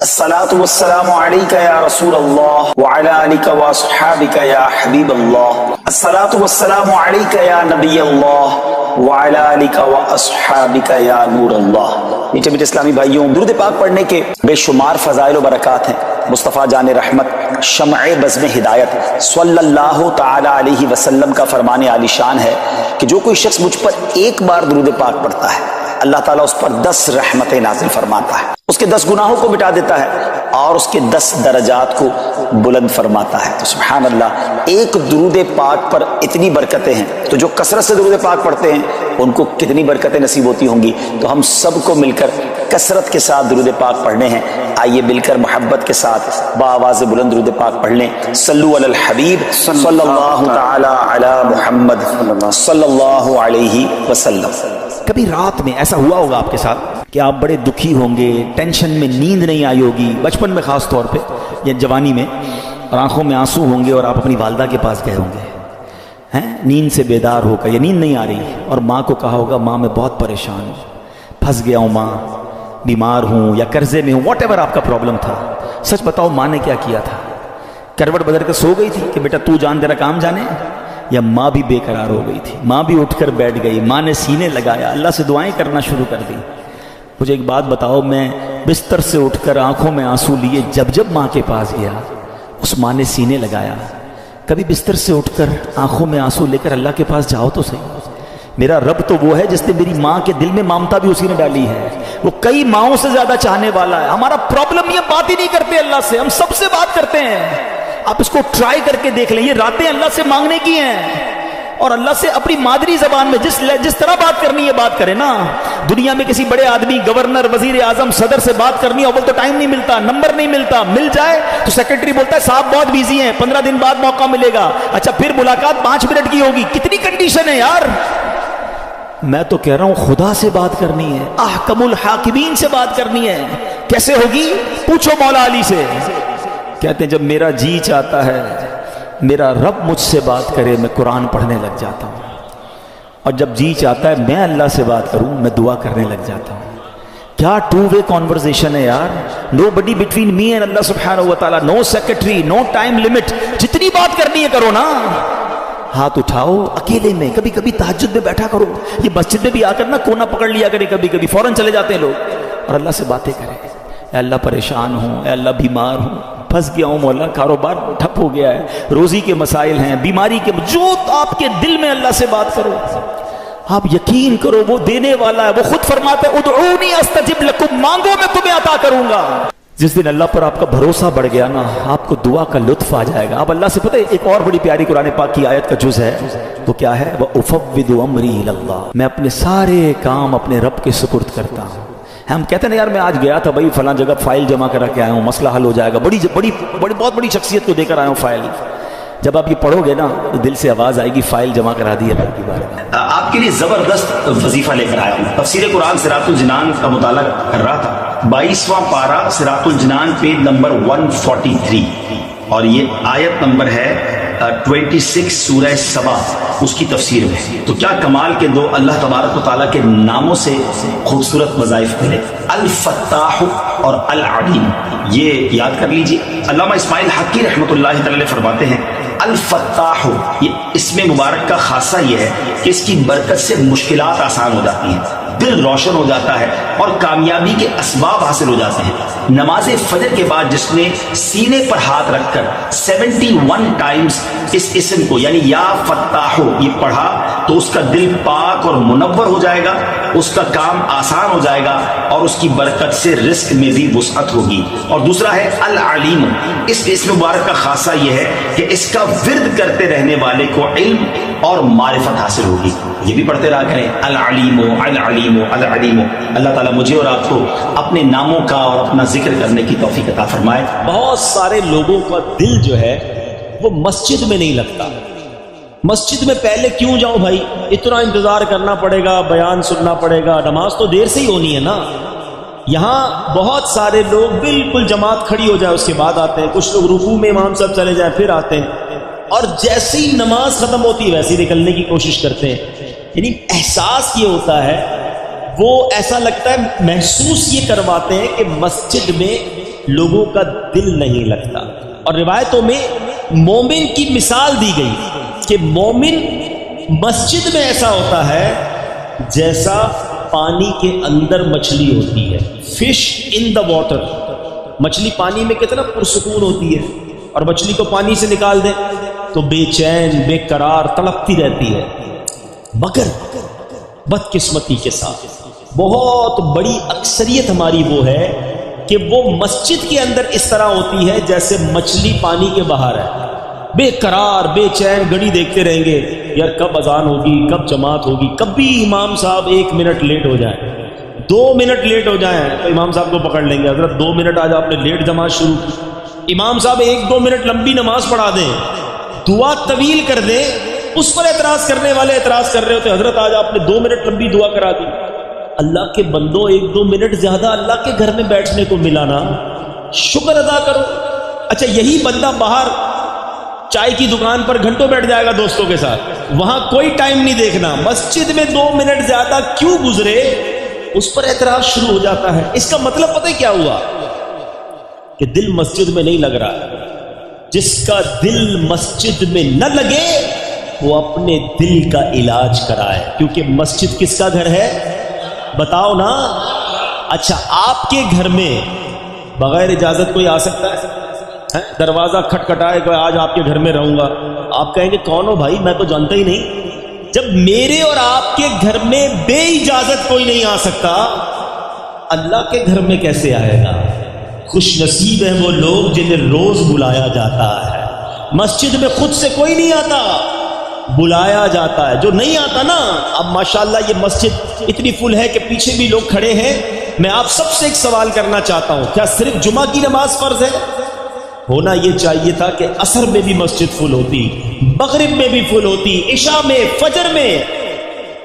الصلاة والسلام عليك يا رسول الله وعلى آلك وأصحابك يا حبيب الله. الصلاة والسلام عليك يا نبي الله وعلى آلك وأصحابك يا نور الله. میٹھے میٹھے اسلامی بھائیوں، درود پاک پڑھنے کے بے شمار فضائل و برکات ہیں. مصطفیٰ جان رحمت، شمع بزم ہدایت صلی اللہ تعالی علیہ وسلم کا فرمان عالی شان ہے کہ جو کوئی شخص مجھ پر ایک بار درود پاک پڑھتا ہے، اللہ تعالیٰ اس پر 10 رحمتیں نازل فرماتا ہے، اس کے 10 گناہوں کو مٹا دیتا ہے اور اس کے 10 درجات کو بلند فرماتا ہے. تو سبحان اللہ، ایک درود پاک پر اتنی برکتیں ہیں، تو جو کثرت سے درود پاک پڑھتے ہیں ان کو کتنی برکتیں نصیب ہوتی ہوں گی. تو ہم سب کو مل کر کثرت کے ساتھ درود پاک پڑھنے ہیں. آئیے مل کر محبت کے ساتھ بآواز بلند درود پاک پڑھ لیں. صلو علی الحبیب صلی اللہ تعالی علی محمد صلی اللہ علیہ وسلم. کبھی رات میں ایسا ہوا ہوگا آپ کے ساتھ کہ آپ بڑے دکھی ہوں گے، ٹینشن میں نیند نہیں آئی ہوگی، بچپن میں خاص طور پہ یا جوانی میں، اور آنکھوں میں آنسو ہوں گے اور آپ اپنی والدہ کے پاس گئے ہوں گے، نیند سے بیدار ہو کر یا نیند نہیں آ رہی، اور ماں کو کہا ہوگا ماں میں بہت پریشان ہوں، پھنس گیا ہوں ماں، بیمار ہوں یا قرضے میں ہوں، واٹ ایور آپ کا پرابلم تھا. سچ بتاؤ ماں نے کیا کیا تھا؟ کروٹ بدل کر سو گئی تھی کہ بیٹا تو جان تیرا کام جانے، یا ماں بھی بے قرار ہو گئی تھی؟ ماں بھی اٹھ کر بیٹھ گئی، ماں نے سینے لگایا، اللہ سے دعائیں کرنا شروع کر دی. مجھے ایک بات بتاؤ، میں بستر سے اٹھ کر آنکھوں میں آنسو لیے جب ماں کے پاس گیا، اس ماں نے سینے لگایا. کبھی بستر سے اٹھ کر آنکھوں میں آنسو لے کر اللہ کے پاس جاؤ تو صحیح. میرا رب تو وہ ہے جس نے میری ماں کے دل میں ممتا بھی اسی نے ڈالی ہے، وہ کئی ماؤں سے زیادہ چاہنے والا ہے. ہمارا پرابلم یہ بات ہی نہیں کرتے اللہ سے، ہم سب سے بات کرتے ہیں. آپ اس کو ٹرائی کر کے دیکھ لیں، یہ راتیں اللہ سے مانگنے کی ہیں، اور اللہ سے اپنی مادری زبان میں جس طرح بات کرنی ہے بات کرے نا. دنیا میں کسی بڑے آدمی، گورنر، وزیر اعظم، صدر سے بات کرنی ہے، اول تو ٹائم نہیں ملتا، نمبر نہیں ملتا، مل جائے تو سیکرٹری بولتا ہے صاحب بہت بیزی ہیں، 15 دن بعد موقع ملے گا. اچھا پھر ملاقات 5 منٹ کی ہوگی. کتنی کنڈیشن ہے یار. میں تو کہہ رہا ہوں خدا سے بات کرنی ہے، احکم الحاکمین سے بات کرنی ہے. کیسے ہوگی؟ پوچھو مولا علی سے. کہتے ہیں جب میرا جی چاہتا ہے میرا رب مجھ سے بات کرے، میں قرآن پڑھنے لگ جاتا ہوں، اور جب جی چاہتا ہے میں اللہ سے بات کروں، میں دعا کرنے لگ جاتا ہوں. کیا 2 وے کانورزیشن ہے یار. نو بڈی بٹوین می اینڈ اللہ سبحانہ و تعالیٰ، نو سیکرٹری، نو ٹائم لمٹ. جتنی بات کرنی ہے کرو نا. ہاتھ اٹھاؤ اکیلے میں، کبھی کبھی تہجد میں بیٹھا کرو. یہ مسجد میں بھی آ کر نا کونا پکڑ لیا کرے، کبھی کبھی فوراً چلے جاتے ہیں لوگ، اور اللہ سے باتیں کریں. اے اللہ پریشان ہوں، اے اللہ بیمار ہوں، پھنس گیا ہوں مولا، کاروبار ٹھپ ہو گیا ہے، روزی کے مسائل ہیں، بیماری کے، جو آپ کے دل میں اللہ سے بات کرو. آپ یقین کرو وہ دینے والا ہے. وہ خود فرماتا ہے ادعونی استجب لکم، مانگو میں تمہیں عطا کروں گا. جس دن اللہ پر آپ کا بھروسہ بڑھ گیا نا، آپ کو دعا کا لطف آ جائے گا. آپ اللہ سے، پتہ ہے ایک اور بڑی پیاری قرآن پاک کی آیت کا جز ہے، وہ کیا ہے؟ وَأُفَوِّضُ أَمْرِي إِلَى اللَّهِ، میں اپنے سارے کام اپنے رب کے سپرد کرتا ہوں. ہم کہتے ہیں یار میں آج گیا تھا بھائی فلاں جگہ، فائل جمع کرا کے آیا ہوں، مسئلہ حل ہو جائے گا، بہت بڑی شخصیت کو دے کر آیا ہوں فائل. جب آپ یہ پڑھو گے نا تو دل سے آواز آئے گی فائل جمع کرا دی اللہ کی بارگاہ. آپ کے لیے زبردست وظیفہ لے کر آیا ہوں. تفسیر قرآن صراط الجنان کا مطالعہ کر رہا تھا، 22واں پارہ صراط الجنان پیج نمبر 143، اور یہ آیت نمبر ہے 26 سورہ سبا، اس کی تفسیر میں. تو کیا کمال کے دو اللہ تبارک و تعالیٰ کے ناموں سے خوبصورت وظائف ملے، الفتاح اور العلیم. یہ یاد کر لیجیے. علامہ اسماعیل حقی رحمۃ اللہ تعالی فرماتے ہیں الفتاح، یہ اسم مبارک کا خاصہ یہ ہے کہ اس کی برکت سے مشکلات آسان ہو جاتی ہیں، دل روشن ہو جاتا ہے اور کامیابی کے اسباب حاصل ہو جاتے ہیں. نماز فجر کے بعد جس نے سینے پر ہاتھ رکھ کر 71 ٹائمز اس اسم کو یعنی یا فتاح یہ پڑھا تو اس کا دل پاک اور منور ہو جائے گا، اس کا کام آسان ہو جائے گا، اور اس کی برکت سے رزق میں بھی وسعت ہوگی. اور دوسرا ہے العلیم. اس اسم مبارک کا خاصہ یہ ہے کہ اس کا ورد کرتے رہنے والے کو علم اور معرفت حاصل ہوگی. یہ بھی پڑھتے رہا کریں العلیم العلیم العلیم. اللہ تعالیٰ مجھے اور آپ کو اپنے ناموں کا اور اپنا ذکر کرنے کی توفیق عطا فرمائے. بہت سارے لوگوں کا دل جو ہے وہ مسجد میں نہیں لگتا. مسجد میں پہلے کیوں جاؤں بھائی، اتنا انتظار کرنا پڑے گا، بیان سننا پڑے گا، نماز تو دیر سے ہی ہونی ہے نا. یہاں بہت سارے لوگ بالکل جماعت کھڑی ہو جائے اس کے بعد آتے ہیں، کچھ لوگ رکوع میں امام صاحب چلے جائیں پھر آتے ہیں، اور جیسی نماز ختم ہوتی ہے ویسے ہی نکلنے کی کوشش کرتے ہیں. یعنی احساس یہ ہوتا ہے، وہ ایسا لگتا ہے، محسوس یہ کرواتے ہیں کہ مسجد میں لوگوں کا دل نہیں لگتا. اور روایتوں میں مومن کی مثال دی گئی کہ مومن مسجد میں ایسا ہوتا ہے جیسا پانی کے اندر مچھلی ہوتی ہے. Fish in the water. مچھلی پانی میں کتنا پرسکون ہوتی ہے، اور مچھلی کو پانی سے نکال دیں تو بے چین بے قرار تڑپتی رہتی ہے. مگر بدقسمتی کے ساتھ بہت بڑی اکثریت ہماری وہ ہے کہ وہ مسجد کے اندر اس طرح ہوتی ہے جیسے مچھلی پانی کے باہر ہے، بے قرار بے چین گھڑی دیکھتے رہیں گے یار کب اذان ہوگی، کب جماعت ہوگی. کبھی امام صاحب 1 منٹ لیٹ ہو جائیں، 2 منٹ لیٹ ہو جائیں تو امام صاحب کو پکڑ لیں گے، حضرت 2 منٹ آج آپ نے لیٹ جماعت شروع کی. امام صاحب 1-2 منٹ لمبی نماز پڑھا دیں، دعا طویل کر دیں، اس پر اعتراض کرنے والے اعتراض کر رہے ہوتے حضرت آج آپ نے 2 منٹ لمبی دعا کرا دی. اللہ کے بندو 1-2 منٹ زیادہ اللہ کے گھر میں بیٹھنے کو ملا نا، شکر ادا کرو. اچھا یہی بندہ باہر چائے کی دکان پر گھنٹوں بیٹھ جائے گا دوستوں کے ساتھ، وہاں کوئی ٹائم نہیں دیکھنا، مسجد میں 2 منٹ زیادہ کیوں گزرے اس پر اعتراض شروع ہو جاتا ہے. اس کا مطلب پتہ کیا ہوا کہ دل مسجد میں نہیں لگ رہا. جس کا دل مسجد میں نہ لگے وہ اپنے دل کا علاج کرائے، کیونکہ مسجد کس کا گھر ہے بتاؤ نا. اچھا آپ کے گھر میں بغیر اجازت کوئی آ سکتا ہے؟ دروازہ کھٹکھٹائے کہ آج آپ کے گھر میں رہوں گا، آپ کہیں گے کون ہو بھائی میں تو جانتا ہی نہیں. جب میرے اور آپ کے گھر میں بے اجازت کوئی نہیں آ سکتا، اللہ کے گھر میں کیسے آئے گا؟ خوش نصیب ہیں وہ لوگ جنہیں روز بلایا جاتا ہے. مسجد میں خود سے کوئی نہیں آتا، بلایا جاتا ہے. جو نہیں آتا نا، اب ماشاءاللہ یہ مسجد اتنی فل ہے کہ پیچھے بھی لوگ کھڑے ہیں. میں آپ سب سے ایک سوال کرنا چاہتا ہوں، کیا صرف جمعہ کی نماز فرض ہے؟ ہونا یہ چاہیے تھا کہ عصر میں بھی مسجد فل ہوتی، مغرب میں بھی فل ہوتی، عشاء میں، فجر میں.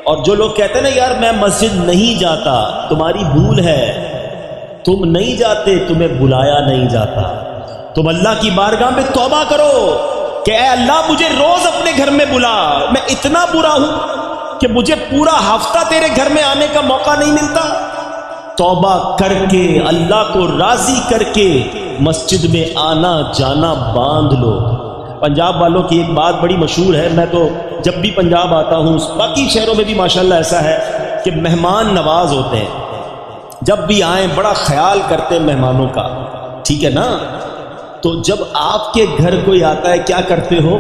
اور جو لوگ کہتے ہیں نا یار میں مسجد نہیں جاتا، تمہاری بھول ہے. تم نہیں جاتے، تمہیں بلایا نہیں جاتا. تم اللہ کی بارگاہ میں توبہ کرو کہ اے اللہ مجھے روز اپنے گھر میں بلا، میں اتنا برا ہوں کہ مجھے پورا ہفتہ تیرے گھر میں آنے کا موقع نہیں ملتا. توبہ کر کے اللہ کو راضی کر کے مسجد میں آنا جانا باندھ لو. پنجاب والوں کی ایک بات بڑی مشہور ہے، میں تو جب بھی پنجاب آتا ہوں، باقی شہروں میں بھی ماشاءاللہ ایسا ہے کہ مہمان نواز ہوتے ہیں. جب بھی آئیں بڑا خیال کرتے ہیں مہمانوں کا، ٹھیک ہے نا. تو جب آپ کے گھر کوئی آتا ہے کیا کرتے ہو؟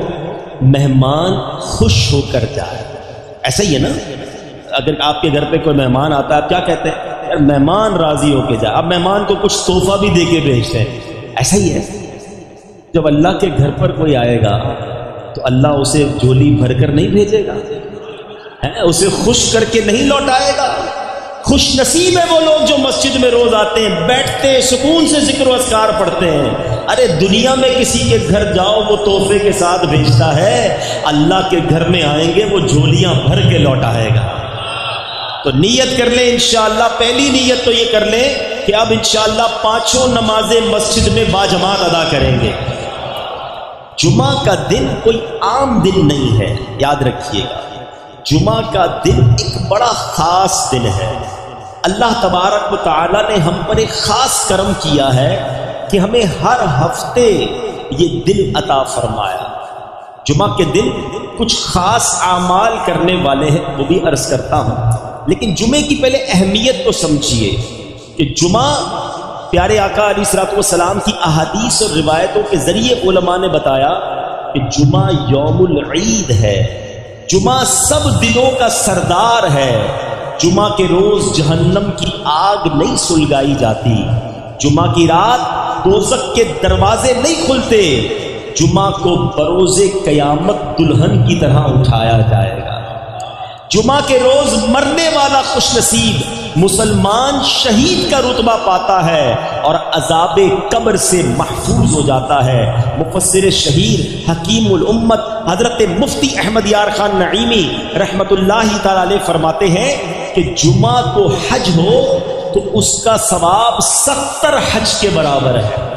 مہمان خوش ہو کر جائے. ایسا ہی ہے نا، اگر آپ کے گھر پہ کوئی مہمان آتا ہے آپ کیا کہتے ہیں؟ یار مہمان راضی ہو کے جائے. اب مہمان کو کچھ تحفہ بھی دے کے بھیجتے ہیں. ایسا ہی ہے، جب اللہ کے گھر پر کوئی آئے گا تو اللہ اسے جھولی بھر کر نہیں بھیجے گا، اسے خوش کر کے نہیں لوٹائے گا. خوش نصیب ہے وہ لوگ جو مسجد میں روز آتے ہیں، بیٹھتے سکون سے ذکر و اذکار پڑھتے ہیں. ارے دنیا میں کسی کے گھر جاؤ وہ تحفے کے ساتھ بھیجتا ہے، اللہ کے گھر میں آئیں گے وہ جھولیاں بھر کے لوٹائے گا. تو نیت کر لیں انشاءاللہ. پہلی نیت تو یہ کر لیں کہ اب انشاءاللہ 5 نمازیں مسجد میں باجماعت ادا کریں گے. جمعہ کا دن کوئی عام دن نہیں ہے، یاد رکھیے گا. جمعہ کا دن ایک بڑا خاص دن ہے. اللہ تبارک و تعالی نے ہم پر ایک خاص کرم کیا ہے کہ ہمیں ہر ہفتے یہ دن عطا فرمایا. جمعہ کے دن کچھ خاص اعمال کرنے والے ہیں، وہ بھی عرض کرتا ہوں. لیکن جمعے کی پہلے اہمیت کو سمجھیے کہ جمعہ پیارے آقا علیہ الصلوۃ والسلام کی احادیث اور روایتوں کے ذریعے علماء نے بتایا کہ جمعہ یوم العید ہے. جمعہ سب دنوں کا سردار ہے. جمعہ کے روز جہنم کی آگ نہیں سلگائی جاتی. جمعہ کی رات دوزخ کے دروازے نہیں کھلتے. جمعہ کو بروز قیامت دلہن کی طرح اٹھایا جائے گا. جمعہ کے روز مرنے والا خوش نصیب مسلمان شہید کا رتبہ پاتا ہے اور عذاب قبر سے محفوظ ہو جاتا ہے. مفسر شہیر حکیم الامت حضرت مفتی احمد یار خان نعیمی رحمت اللہ تعالی علیہ فرماتے ہیں کہ جمعہ کو حج ہو تو اس کا ثواب 70 حج کے برابر ہے.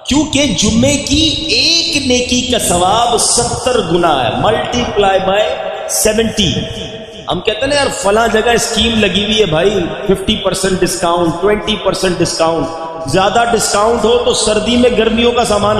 کیونکہ جمعے کی ایک نیکی کا ثواب 70 گنا ہے، ملٹی پلائی بائی 70. ہم کہتے ہیں نا یار فلاں جگہ اسکیم لگی ہوئی ہے بھائی، 50% ڈسکاؤنٹ، 20% ڈسکاؤنٹ. زیادہ ڈسکاؤنٹ ہو تو سردی میں گرمیوں کا سامان